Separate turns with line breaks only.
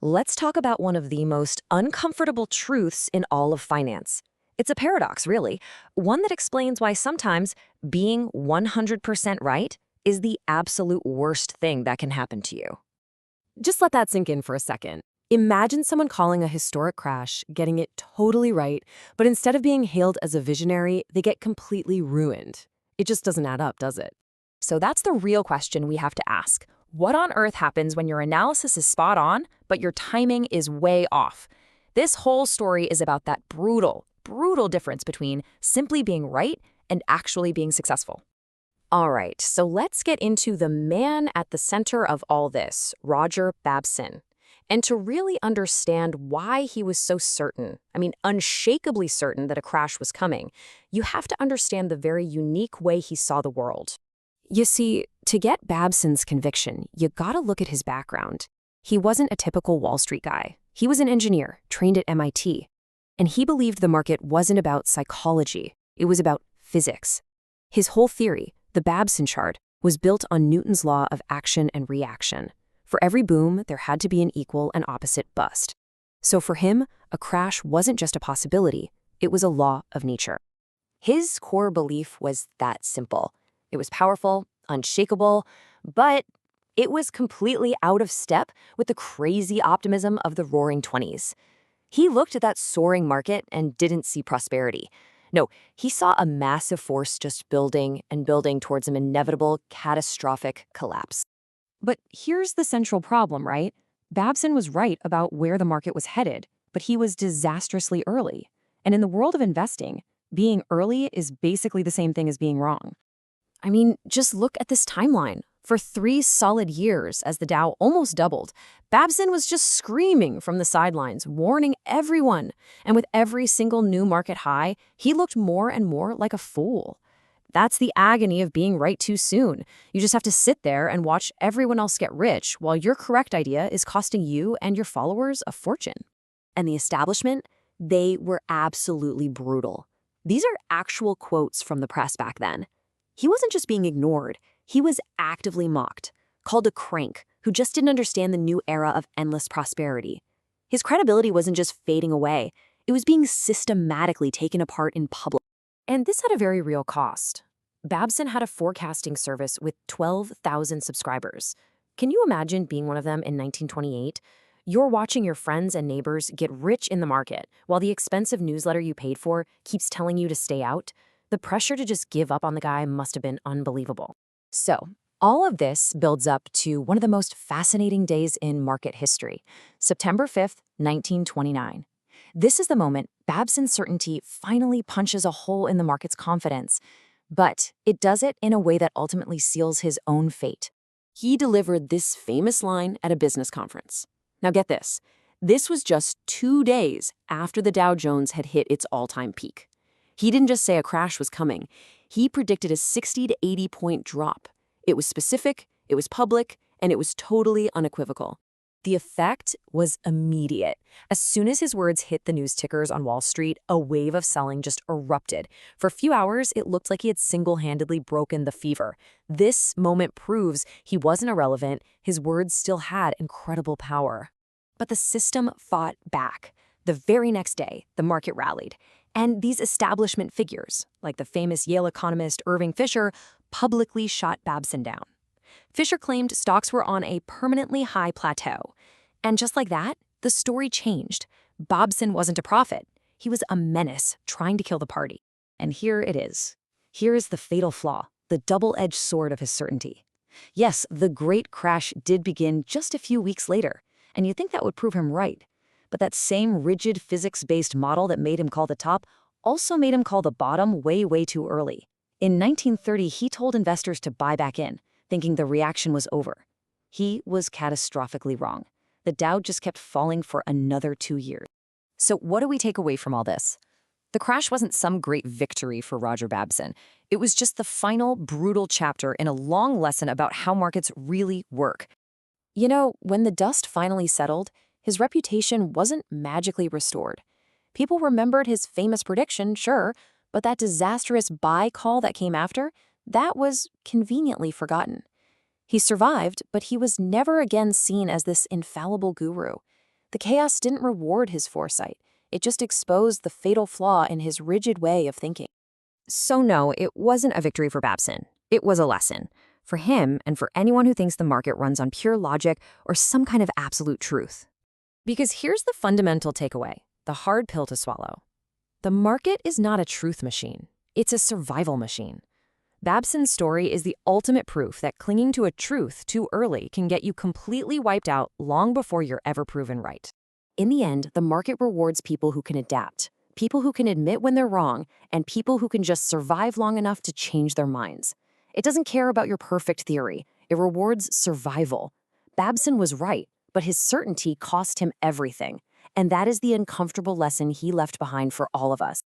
Let's talk about one of the most uncomfortable truths in all of finance. It's a paradox, really, one that explains why sometimes being 100% right is the absolute worst thing that can happen to you. Just let that sink in for a second. Imagine someone calling a historic crash, getting it totally right, but instead of being hailed as a visionary, they get completely ruined. It just doesn't add up, does it? So that's the real question we have to ask. What on earth happens when your analysis is spot on, but your timing is way off? This whole story is about that brutal difference between simply being right and actually being successful. All right, so let's get into the man at the center of all this, Roger Babson. And to really understand why he was so certain, unshakably certain that a crash was coming, you have to understand the very unique way he saw the world. You see, to get Babson's conviction, you gotta look at his background. He wasn't a typical Wall Street guy. He was an engineer, trained at MIT. And he believed the market wasn't about psychology, it was about physics. His whole theory, the Babson chart, was built on Newton's law of action and reaction. For every boom, there had to be an equal and opposite bust. So for him, a crash wasn't just a possibility, it was a law of nature. His core belief was that simple. It was powerful, unshakable, but it was completely out of step with the crazy optimism of the Roaring '20s. He looked at that soaring market and didn't see prosperity. No, he saw a massive force just building and building towards an inevitable, catastrophic collapse. But here's the central problem, right? Babson was right about where the market was headed, but he was disastrously early. And in the world of investing, being early is basically the same thing as being wrong. Just look at this timeline. For 3 solid years, as the Dow almost doubled, Babson was just screaming from the sidelines, warning everyone. And with every single new market high, he looked more and more like a fool. That's the agony of being right too soon. You just have to sit there and watch everyone else get rich while your correct idea is costing you and your followers a fortune. And the establishment, they were absolutely brutal. These are actual quotes from the press back then. He wasn't just being ignored, he was actively mocked, called a crank who just didn't understand the new era of endless prosperity. His credibility wasn't just fading away, it was being systematically taken apart in public. And this had a very real cost. Babson had a forecasting service with 12,000 subscribers. Can you imagine being one of them in 1928? You're watching your friends and neighbors get rich in the market, while the expensive newsletter you paid for keeps telling you to stay out. The pressure to just give up on the guy must have been unbelievable. So, all of this builds up to one of the most fascinating days in market history, September 5th, 1929. This is the moment Babson's certainty finally punches a hole in the market's confidence. But it does it in a way that ultimately seals his own fate. He delivered this famous line at a business conference. Now get this. This was just 2 days after the Dow Jones had hit its all-time peak. He didn't just say a crash was coming. He predicted a 60 to 80-point drop. It was specific, it was public, and it was totally unequivocal. The effect was immediate. As soon as his words hit the news tickers on Wall Street, a wave of selling just erupted. For a few hours, it looked like he had single-handedly broken the fever. This moment proves he wasn't irrelevant. His words still had incredible power. But the system fought back. The very next day, the market rallied. And these establishment figures, like the famous Yale economist Irving Fisher, publicly shot Babson down. Fisher claimed stocks were on a permanently high plateau. And just like that, the story changed. Babson wasn't a prophet. He was a menace trying to kill the party. And here it is. Here is the fatal flaw, the double-edged sword of his certainty. Yes, the great crash did begin just a few weeks later, and you'd think that would prove him right. But that same rigid physics-based model that made him call the top also made him call the bottom way too early. In 1930, he told investors to buy back in, thinking the reaction was over. He was catastrophically wrong. The Dow just kept falling for another 2 years. So what do we take away from all this? The crash wasn't some great victory for Roger Babson. It was just the final brutal chapter in a long lesson about how markets really work. You know, when the dust finally settled, his reputation wasn't magically restored. People remembered his famous prediction, sure, but that disastrous buy call that came after, that was conveniently forgotten. He survived, but he was never again seen as this infallible guru.
The chaos didn't reward his foresight. It just exposed the fatal flaw in his rigid way of thinking.
So no, it wasn't a victory for Babson. It was a lesson. For him and for anyone who thinks the market runs on pure logic or some kind of absolute truth. Because here's the fundamental takeaway, the hard pill to swallow. The market is not a truth machine. It's a survival machine. Babson's story is the ultimate proof that clinging to a truth too early can get you completely wiped out long before you're ever proven right.
In the end, the market rewards people who can adapt, people who can admit when they're wrong, and people who can just survive long enough to change their minds. It doesn't care about your perfect theory. It rewards survival. Babson was right, but his certainty cost him everything. And that is the uncomfortable lesson he left behind for all of us.